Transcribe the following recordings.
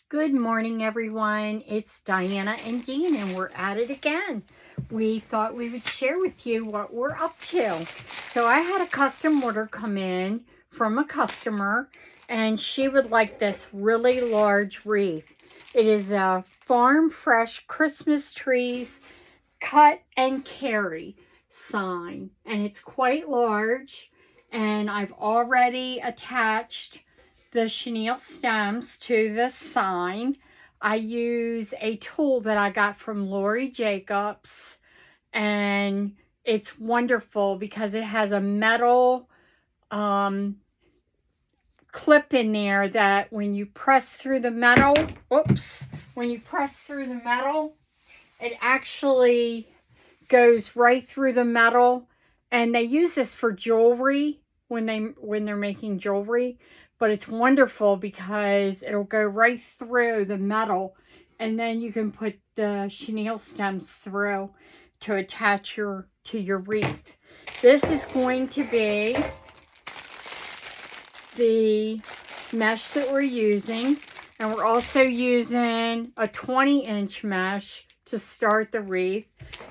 Good morning, everyone. It's Diana and Dean, and we're at it again. We thought we would share with you what we're up to. So I had a custom order come in from a customer, and she would like this really large wreath. It is a farm fresh Christmas trees cut and carry sign, and it's quite large, and I've already attached the chenille stems to the sign. I use a tool that I got from Lori Jacobs, and it's wonderful because it has a metal clip in there that when you press through the metal, it actually goes right through the metal. And they use this for jewelry when they're making jewelry, but it's wonderful because it'll go right through the metal, and then you can put the chenille stems through to attach to your wreath. This is going to be the mesh that we're using, and we're also using a 20-inch mesh to start the wreath.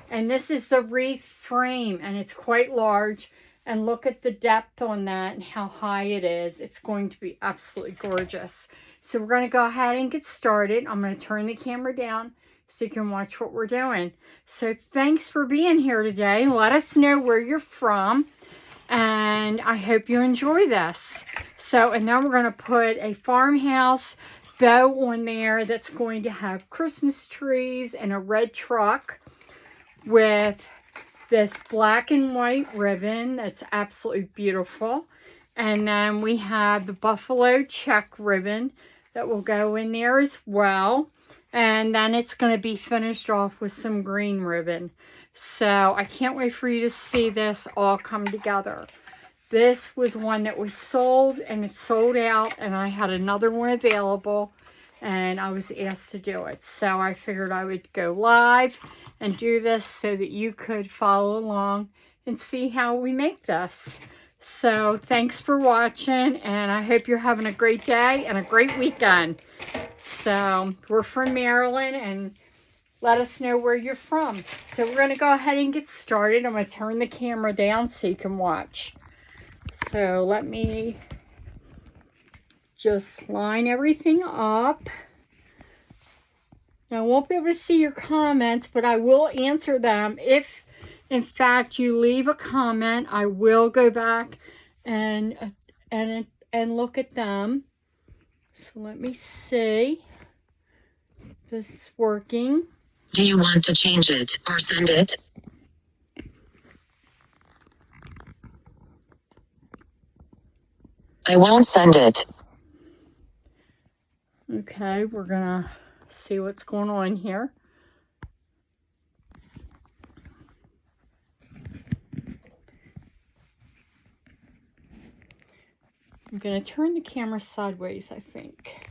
And this is the wreath frame, and it's quite large. And look at the depth on that and how high it is. It's going to be absolutely gorgeous. So we're going to go ahead and get started. I'm going to turn the camera down so you can watch what we're doing. So thanks for being here today. Let us know where you're from, and I hope you enjoy this. So, and then we're going to put a farmhouse bow on there that's going to have Christmas trees and a red truck with this black and white ribbon that's absolutely beautiful. And then we have the buffalo check ribbon that will go in there as well. And then it's going to be finished off with some green ribbon. So I can't wait for you to see this all come together. This was one that was sold, and it sold out, and I had another one available, and I was asked to do it. So I figured I would go live and do this so that you could follow along and see how we make this. So thanks for watching, and I hope you're having a great day and a great weekend. So we're from Maryland, and let us know where you're from. So we're going to go ahead and get started. I'm going to turn the camera down so you can watch. So let me just line everything up. Now, I won't be able to see your comments, but I will answer them. If, in fact, you leave a comment, I will go back and look at them. So let me see if this is working. Do you want to change it or send it? I won't send it. Okay, we're gonna see what's going on here. I'm gonna turn the camera sideways, I think,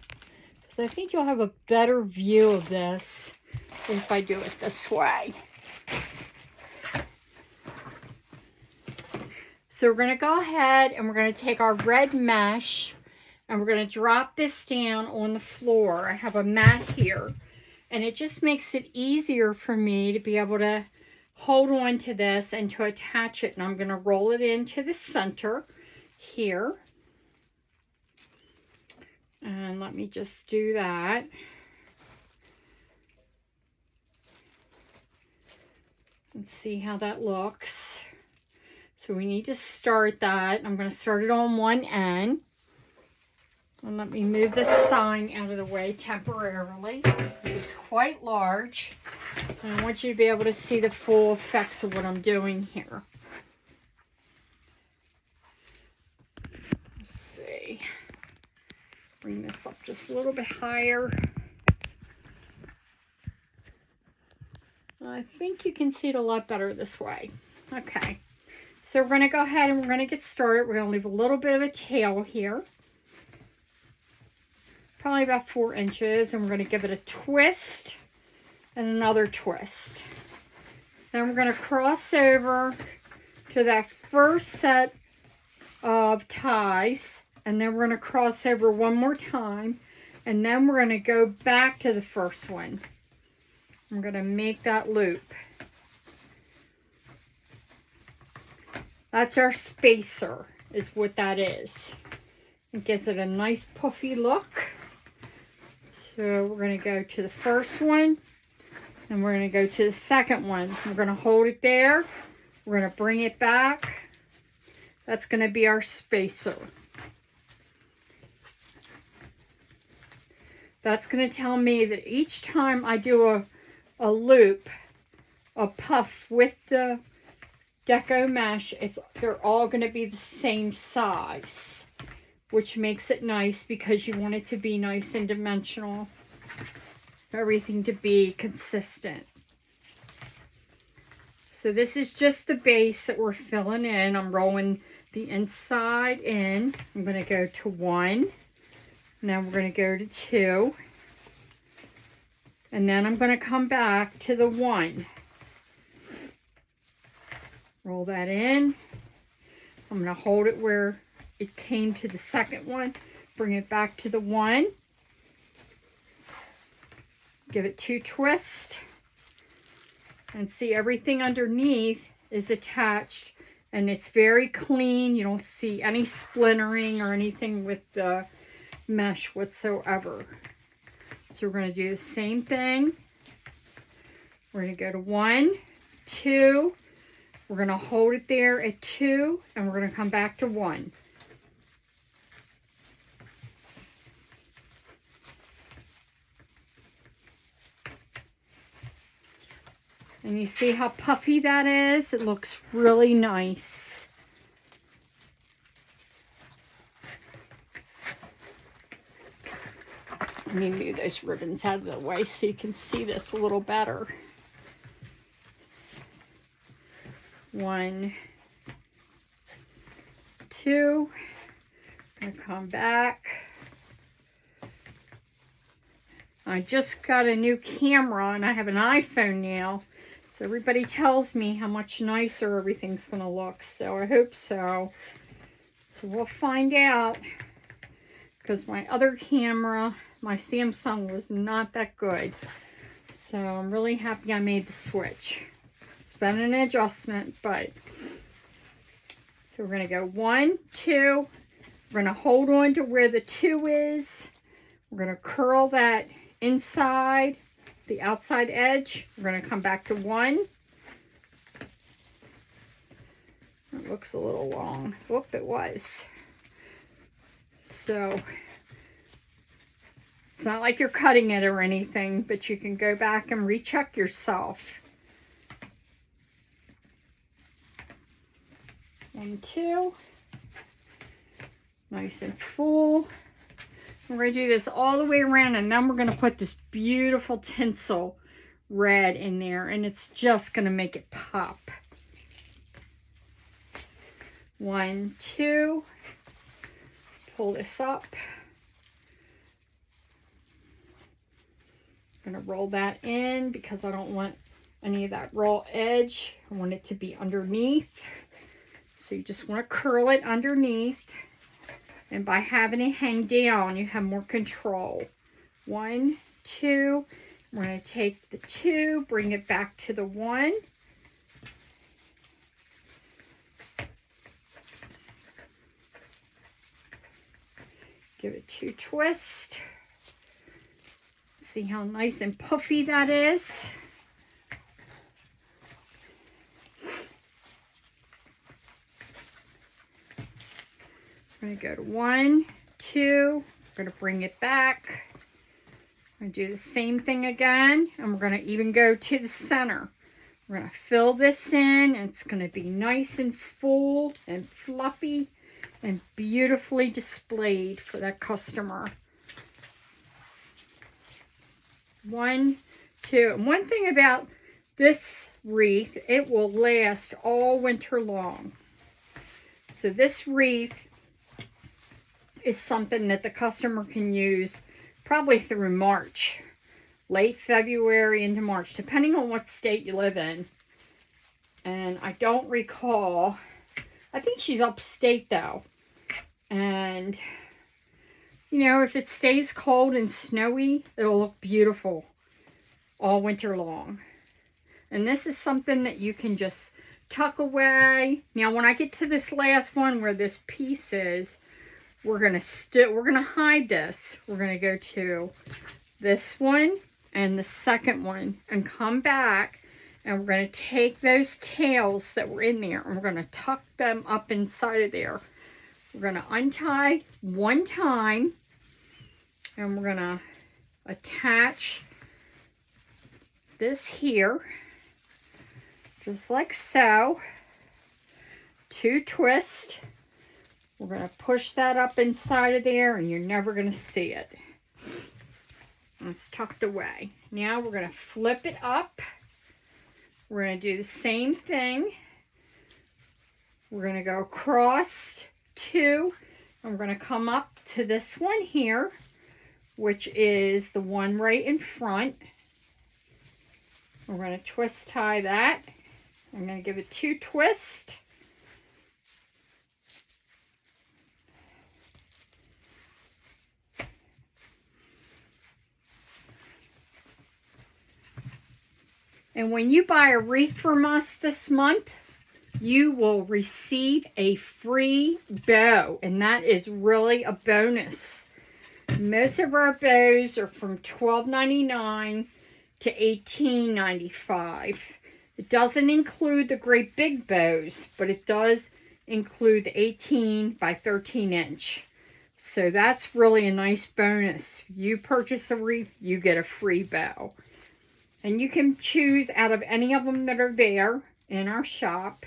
because I think you'll have a better view of this if I do it this way. So we're gonna go ahead and we're gonna take our red mesh, and we're going to drop this down on the floor. I have a mat here, and it just makes it easier for me to be able to hold on to this and to attach it. And I'm going to roll it into the center here. And let me just do that. And see how that looks. So we need to start that. I'm going to start it on one end. And let me move this sign out of the way temporarily. It's quite large, and I want you to be able to see the full effects of what I'm doing here. Let's see. Bring this up just a little bit higher. I think you can see it a lot better this way. Okay. So we're going to go ahead and we're going to get started. We're going to leave a little bit of a tail here. Probably about 4 inches, and we're going to give it a twist and another twist. Then we're going to cross over to that first set of ties, and then we're going to cross over one more time And then we're going to go back to the first one. I'm going to make that loop. That's our spacer, is what that is. It gives it a nice puffy look. So we're going to go to the first one, and we're going to go to the second one. We're going to hold it there. We're going to bring it back. That's going to be our spacer. That's going to tell me that each time I do a loop, a puff with the Deco mesh, they're all going to be the same size, which makes it nice because you want it to be nice and dimensional, everything to be consistent. So this is just the base that we're filling in. I'm rolling the inside in. I'm going to go to 1. Now we're going to go to 2. And then I'm going to come back to the 1. Roll that in. I'm going to hold it where it came to the second one. Bring it back to the 1. Give it 2 twists. And see, everything underneath is attached. And it's very clean. You don't see any splintering or anything with the mesh whatsoever. So we're going to do the same thing. We're going to go to 1, 2. We're going to hold it there at 2, and we're going to come back to 1. And you see how puffy that is? It looks really nice. Let me move those ribbons out of the way so you can see this a little better. 1, 2. I'm going to come back. I just got a new camera and I have an iPhone now. So everybody tells me how much nicer everything's going to look. So I hope so. So we'll find out. Because my other camera, my Samsung, was not that good. So I'm really happy I made the switch. It's been an adjustment, but... So we're going to go 1, 2. We're going to hold on to where the 2 is. We're going to curl that inside, the outside edge. We're going to come back to 1. It looks a little long. Whoop, it was. So, it's not like you're cutting it or anything, but you can go back and recheck yourself. 1, 2. Nice and full. We're going to do this all the way around, and then we're going to put this beautiful tinsel red in there, and it's just going to make it pop. 1, 2. Pull this up. I'm going to roll that in because I don't want any of that raw edge. I want it to be underneath. So you just want to curl it underneath. And by having it hang down, you have more control. 1, 2. We're going to take the 2, bring it back to the 1. Give it 2 twists. See how nice and puffy that is. I'm going to go to 1, 2. We're going to bring it back. I'm going to do the same thing again. And we're going to even go to the center. We're going to fill this in. And it's going to be nice and full and fluffy and beautifully displayed for that customer. 1, 2. And one thing about this wreath, it will last all winter long. So this wreath is something that the customer can use probably through March, late February into March, depending on what state you live in. And I don't recall, I think she's upstate though, and you know, if it stays cold and snowy, it'll look beautiful all winter long. And this is something that you can just tuck away. Now, when I get to this last one where this piece is, we're gonna hide this. We're gonna go to this one and the second one and come back, and we're gonna take those tails that were in there and we're gonna tuck them up inside of there. We're gonna untie one time and we're gonna attach this here, just like so. 2 twists. We're going to push that up inside of there and you're never going to see it. It's tucked away. Now we're going to flip it up. We're going to do the same thing. We're going to go across 2 and we're going to come up to this one here, which is the one right in front. We're going to twist tie that. I'm going to give it 2 twists. And when you buy a wreath from us this month, you will receive a free bow. And that is really a bonus. Most of our bows are from $12.99 to $18.95. It doesn't include the great big bows, but it does include the 18 by 13 inch. So that's really a nice bonus. You purchase a wreath, you get a free bow. And you can choose out of any of them that are there in our shop.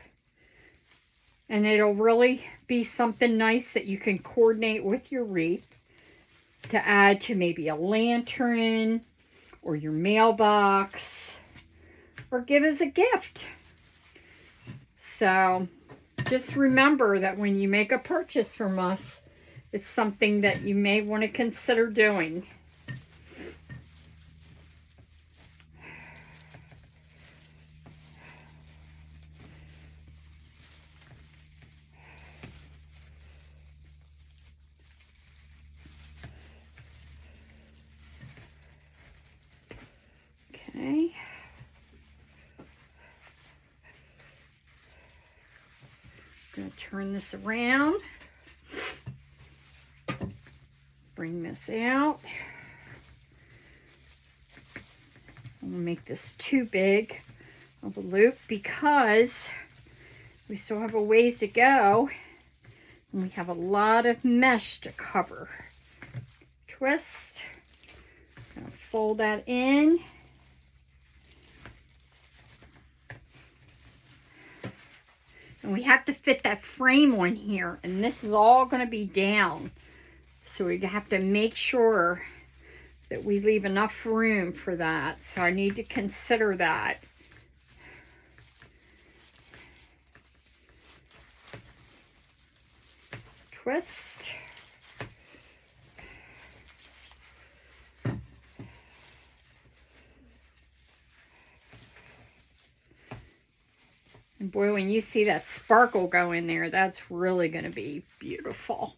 And it'll really be something nice that you can coordinate with your wreath to add to maybe a lantern or your mailbox or give as a gift. So just remember that when you make a purchase from us, it's something that you may want to consider doing. Okay. I'm going to turn this around. Bring this out. I'm going to make this too big of a loop because we still have a ways to go and we have a lot of mesh to cover. Twist. I'm going to fold that in. And we have to fit that frame on here, and this is all going to be down. So we have to make sure that we leave enough room for that. So I need to consider that. Twist. And boy, when you see that sparkle go in there, that's really going to be beautiful.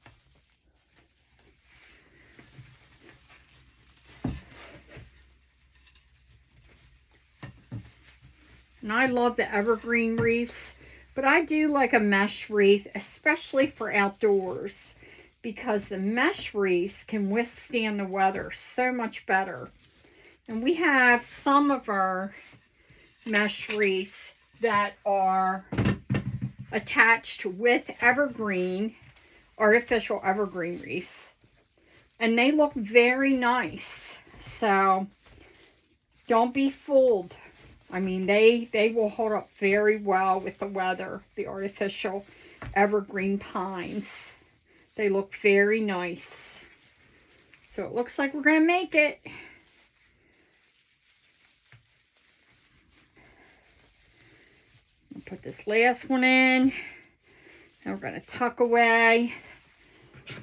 And I love the evergreen wreaths, but I do like a mesh wreath, especially for outdoors, because the mesh wreaths can withstand the weather so much better. And we have some of our mesh wreaths that are attached with evergreen, artificial evergreen wreaths. And they look very nice. So don't be fooled. I mean, they will hold up very well with the weather, the artificial evergreen pines. They look very nice. So it looks like we're going to make it. I'll put this last one in. Now we're going to tuck away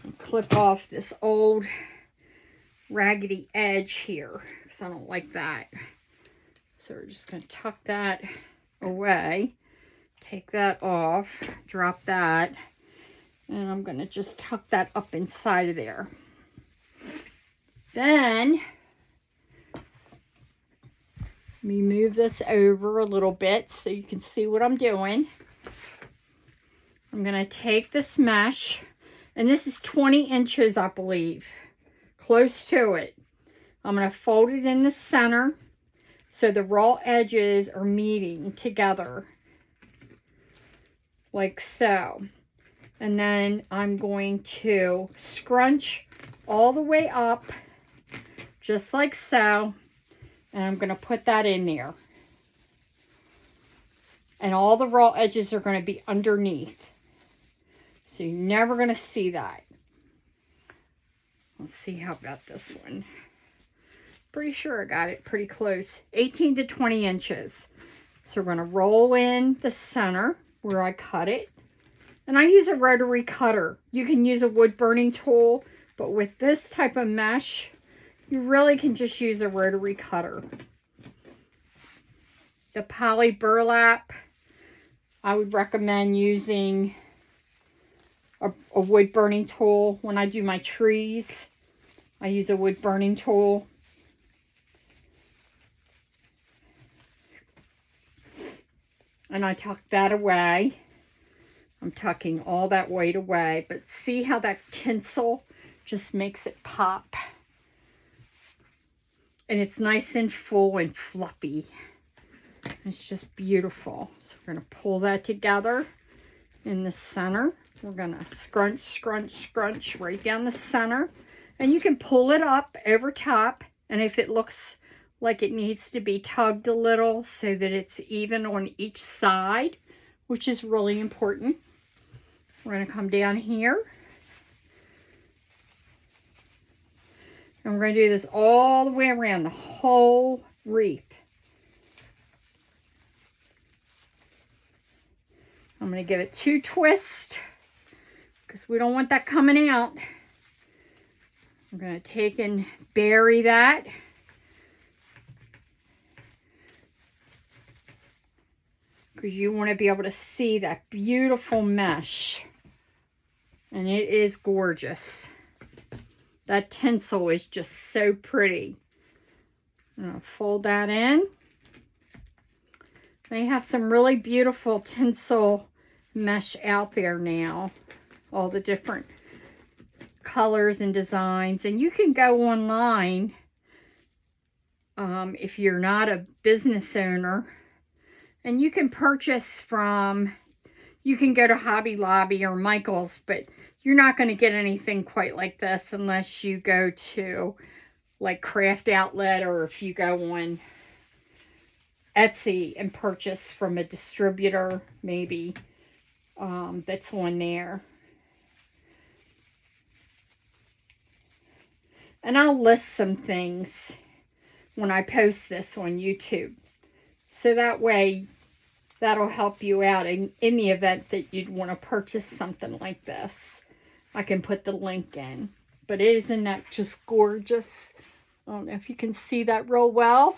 and clip off this old raggedy edge here because I don't like that. So we're just going to tuck that away, take that off, drop that, and I'm going to just tuck that up inside of there. Then, let me move this over a little bit so you can see what I'm doing. I'm going to take this mesh, and this is 20 inches, I believe, close to it. I'm going to fold it in the center so the raw edges are meeting together, like so. And then I'm going to scrunch all the way up, just like so, and I'm going to put that in there. And all the raw edges are going to be underneath. So you're never going to see that. Let's see how about this one. Pretty sure I got it pretty close. 18 to 20 inches. So we're going to roll in the center where I cut it. And I use a rotary cutter. You can use a wood burning tool, but with this type of mesh, you really can just use a rotary cutter. The poly burlap, I would recommend using a wood burning tool. When I do my trees, I use a wood burning tool. And I tuck that away. I'm tucking all that weight away, but see how that tinsel just makes it pop. And it's nice and full and fluffy. It's just beautiful. So we're going to pull that together in the center. We're going to scrunch, scrunch, scrunch right down the center. And you can pull it up over top. And if it looks like it needs to be tugged a little so that it's even on each side, which is really important. We're going to come down here. And we're going to do this all the way around the whole wreath. I'm going to give it 2 twists because we don't want that coming out. I'm going to take and bury that. Because you want to be able to see that beautiful mesh. And it is gorgeous. That tinsel is just so pretty. I'm going to fold that in. They have some really beautiful tinsel mesh out there now. All the different colors and designs. And you can go online if you're not a business owner. And you can purchase from, you can go to Hobby Lobby or Michael's, but you're not going to get anything quite like this unless you go to like Craft Outlet, or if you go on Etsy and purchase from a distributor, maybe, that's on there. And I'll list some things when I post this on YouTube. So that way, that'll help you out in the event that you'd want to purchase something like this. I can put the link in. But isn't that just gorgeous? I don't know if you can see that real well,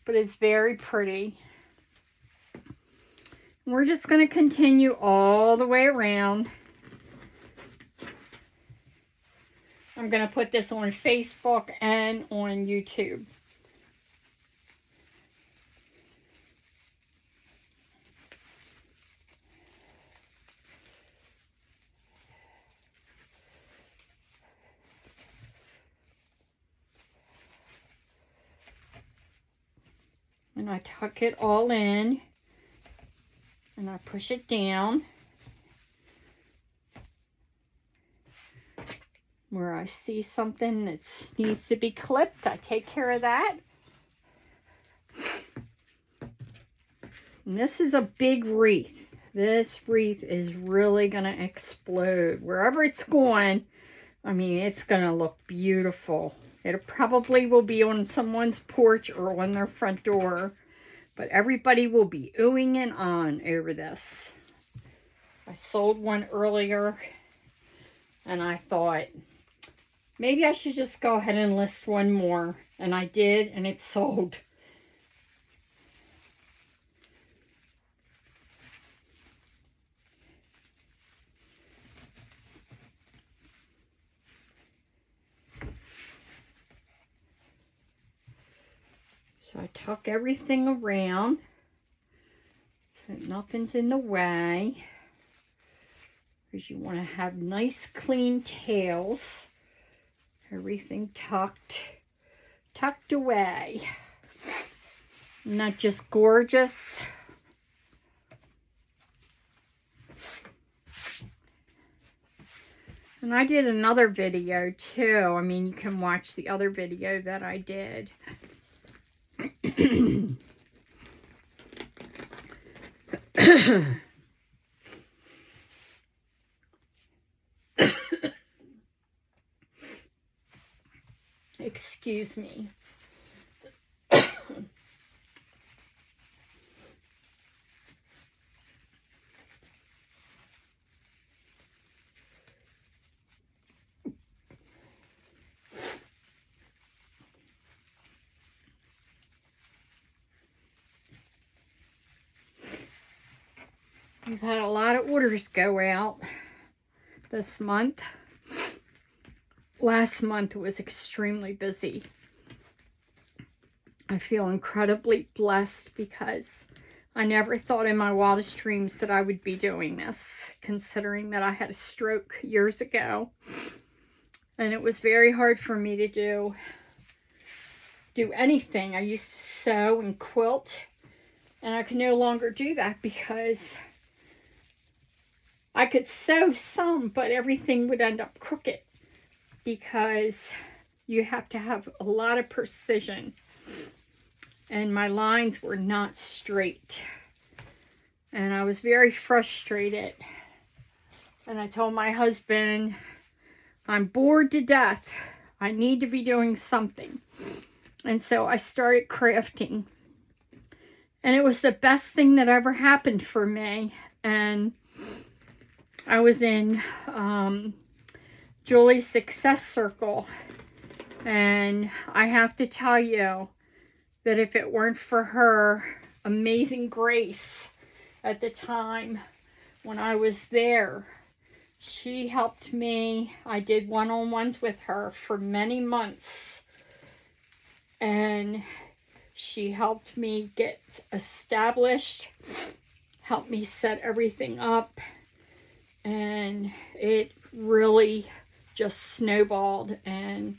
but it's very pretty. We're just going to continue all the way around. I'm going to put this on Facebook and on YouTube. And I tuck it all in, and I push it down where I see something that needs to be clipped. I take care of that. And this is a big wreath. This wreath is really going to explode. Wherever it's going, I mean, it's going to look beautiful. It probably will be on someone's porch or on their front door. But everybody will be oohing and on over this. I sold one earlier. And I thought, maybe I should just go ahead and list one more. And I did, and it sold. So I tuck everything around so nothing's in the way, because you want to have nice clean tails. Everything tucked away. Isn't that just gorgeous? And I did another video too. I mean, you can watch the other video that I did. Excuse me. We've had a lot of orders go out this month. Last month was extremely busy. I feel incredibly blessed because I never thought in my wildest dreams that I would be doing this, considering that I had a stroke years ago. And it was very hard for me to do anything. I used to sew and quilt, and I can no longer do that because I could sew some, but everything would end up crooked because you have to have a lot of precision. And my lines were not straight. And I was very frustrated. And I told my husband, I'm bored to death. I need to be doing something. And so I started crafting. And it was the best thing that ever happened for me. And I was in Julie's Success Circle. And I have to tell you that if it weren't for her amazing grace at the time when I was there, she helped me. I did one-on-ones with her for many months. And she helped me get established, helped me set everything up, and it really just snowballed. And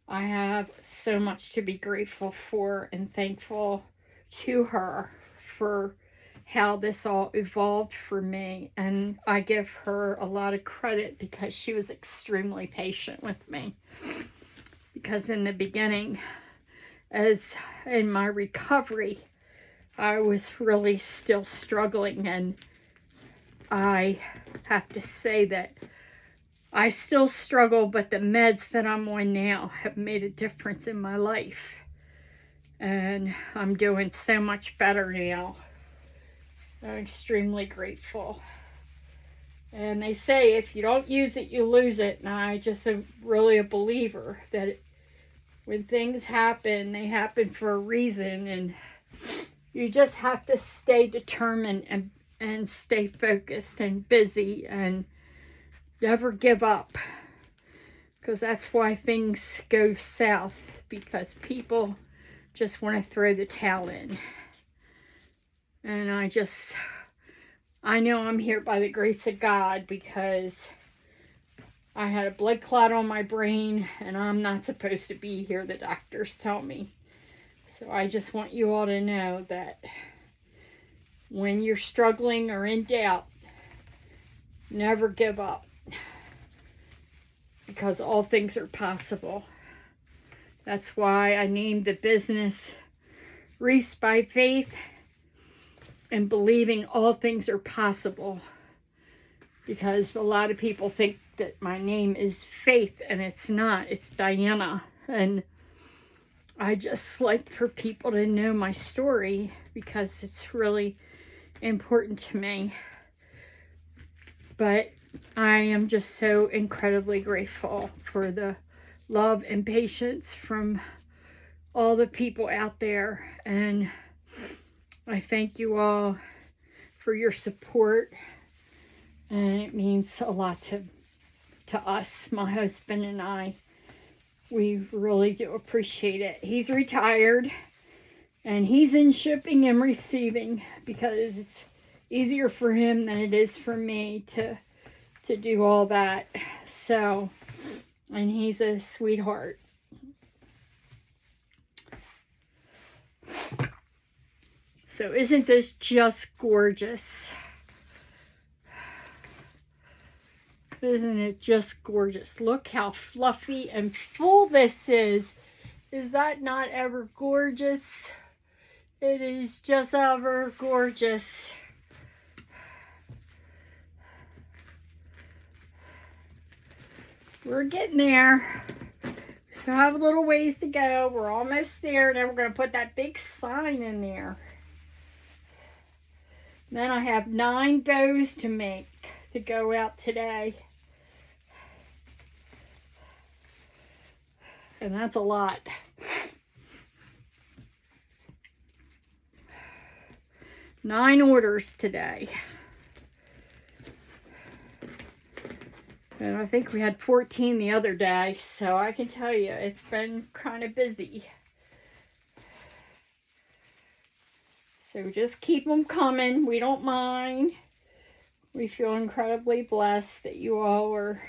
I have so much to be grateful for and thankful to her for how this all evolved for me. And I give her a lot of credit because she was extremely patient with me. Because in the beginning, as in my recovery, I was really still struggling, and I have to say that I still struggle, but the meds that I'm on now have made a difference in my life. And I'm doing so much better now. I'm extremely grateful. And they say if you don't use it, you lose it. And I just am really a believer that when things happen, they happen for a reason. And you just have to stay determined and stay focused and busy and never give up, because that's why things go south, because people just want to throw the towel in. And I know I'm here by the grace of God, because I had a blood clot on my brain and I'm not supposed to be here, the doctors tell me. So I just want you all to know that when you're struggling or in doubt, never give up. Because all things are possible. That's why I named the business Wreathsbyfaith, and believing all things are possible. Because a lot of people think that my name is Faith, and it's not. It's Diana. And I just like for people to know my story because it's really important to me. But I am just so incredibly grateful for the love and patience from all the people out there. And I thank you all for your support. And it means a lot to us, my husband and I. We really do appreciate it. He's retired. And he's in shipping and receiving because it's easier for him than it is for me to do all that. So, and he's a sweetheart. So isn't this just gorgeous? Isn't it just gorgeous? Look how fluffy and full this is. Is that not ever gorgeous? It is just ever gorgeous. We're getting there. So I have a little ways to go. We're almost there. Then we're going to put that big sign in there. Then I have 9 bows to make to go out today. And that's a lot. Nine orders today. And I think we had 14 the other day, so I can tell you it's been kind of busy. So just keep them coming. We don't mind. We feel incredibly blessed that you all are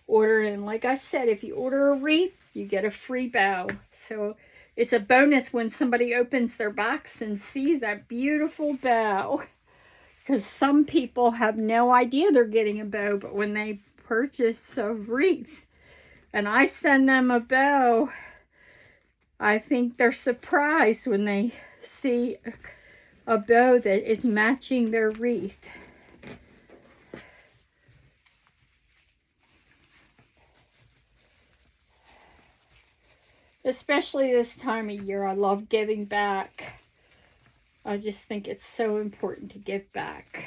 ordering. And like I said, if you order a wreath, you get a free bow. So it's a bonus when somebody opens their box and sees that beautiful bow. Because some people have no idea they're getting a bow, but when they purchase a wreath and I send them a bow, I think they're surprised when they see a bow that is matching their wreath. Especially this time of year, I love giving back. I just think it's so important to give back.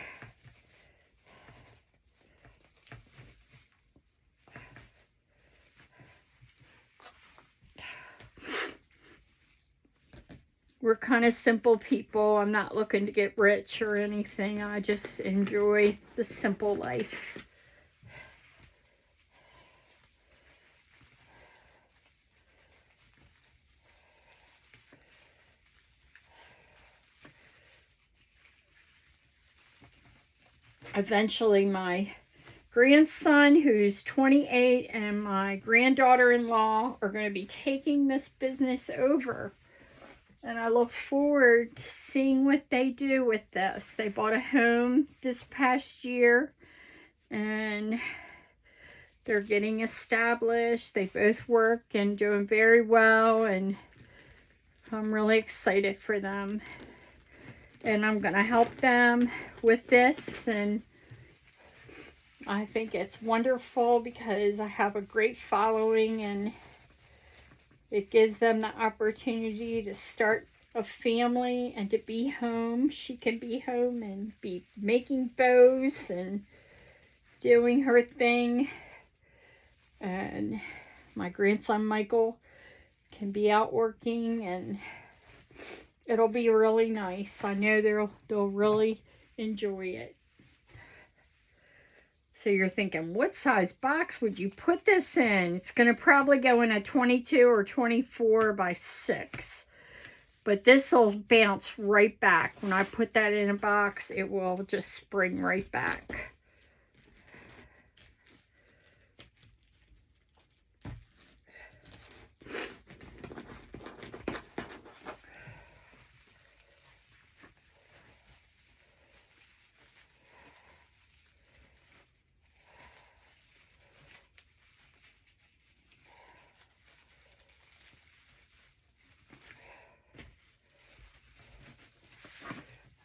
We're kind of simple people. I'm not looking to get rich or anything. I just enjoy the simple life. Eventually, my grandson, who's 28, and my granddaughter-in-law are going to be taking this business over. And I look forward to seeing what they do with this. They bought a home this past year, and they're getting established. They both work and doing very well, and I'm really excited for them. And I'm going to help them with this, and I think it's wonderful because I have a great following, and it gives them the opportunity to start a family and to be home. She can be home and be making bows and doing her thing. And my grandson Michael can be out working, and it'll be really nice. I know they'll really enjoy it. So you're thinking, what size box would you put this in? It's going to probably go in a 22 or 24 by 6. But this will bounce right back. When I put that in a box, it will just spring right back.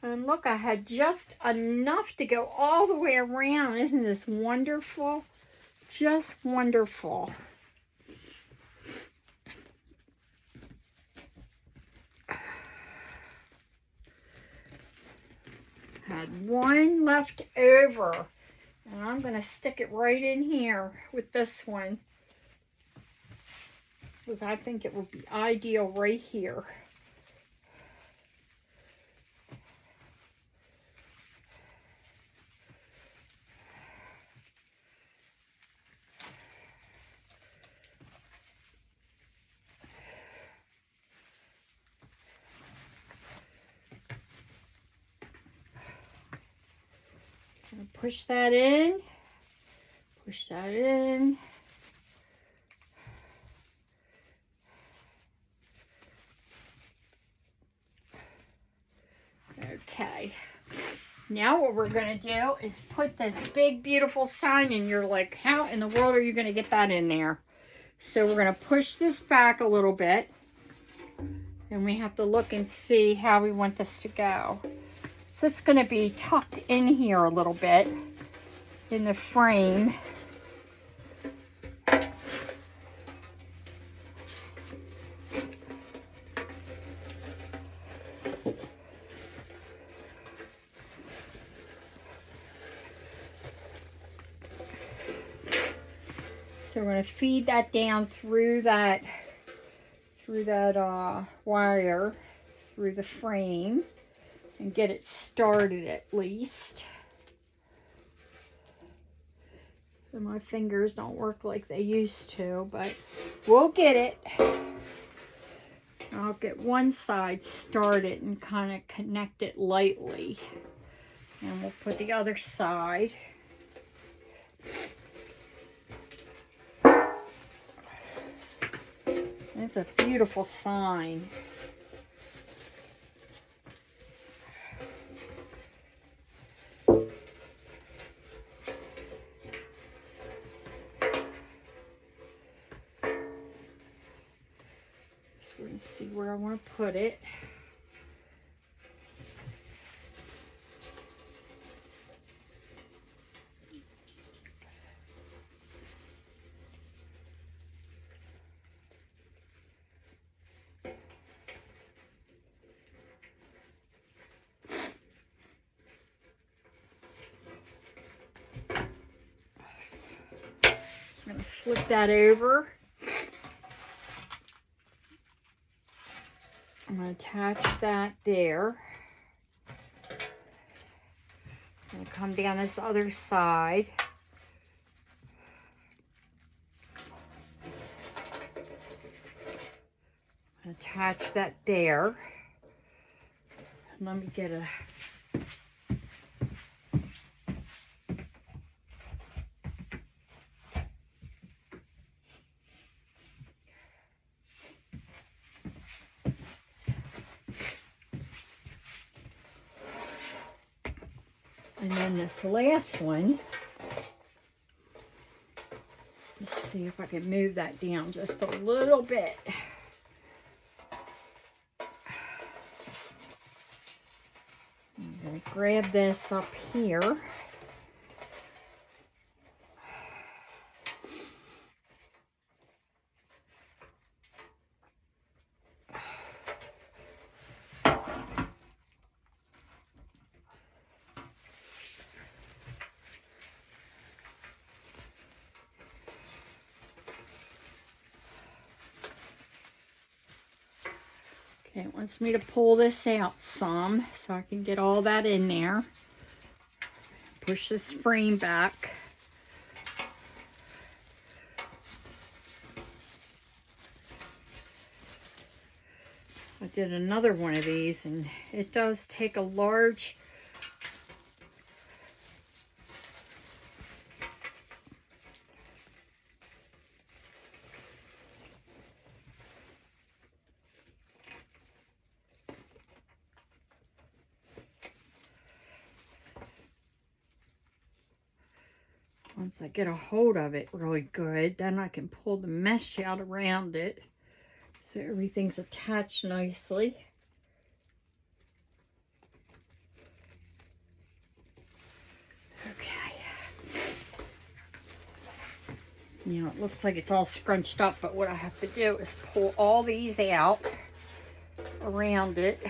And look, I had just enough to go all the way around. Isn't this wonderful? Just wonderful. Had one left over, and I'm going to stick it right in here with this one, because I think it would be ideal right here. Push that in. Push that in. Okay. Now what we're going to do is put this big, beautiful sign in. You're like, how in the world are you going to get that in there? So we're going to push this back a little bit. And we have to look and see how we want this to go. So it's going to be tucked in here a little bit in the frame. So we're going to feed that down through that wire, through the frame, and get it started at least. So my fingers don't work like they used to, but we'll get it. I'll get one side started and kind of connect it lightly. And we'll put the other side. It's a beautiful sign. Just going to see where I want to put it. I'm going to flip that over. I'm going to attach that there. I'm going to come down this other side. Attach that there. Let me get a and then this last one, let's see if I can move that down just a little bit. I'm going to grab this up here. Okay, it wants me to pull this out some so I can get all that in there. Push this frame back. I did another one of these and it does take a large once I get a hold of it really good, then I can pull the mesh out around it so everything's attached nicely. Okay. You know, it looks like it's all scrunched up, but what I have to do is pull all these out around it.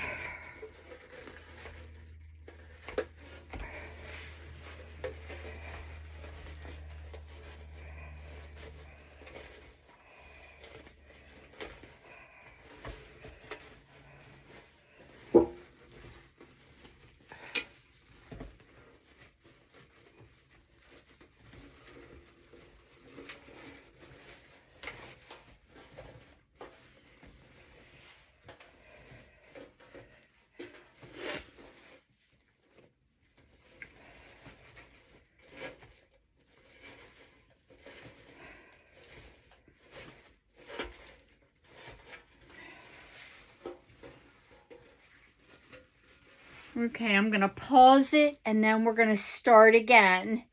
Okay, I'm going to pause it and then we're going to start again.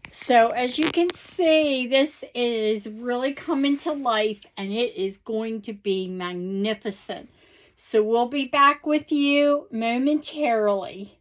So as you can see, this is really coming to life and it is going to be magnificent. So we'll be back with you momentarily.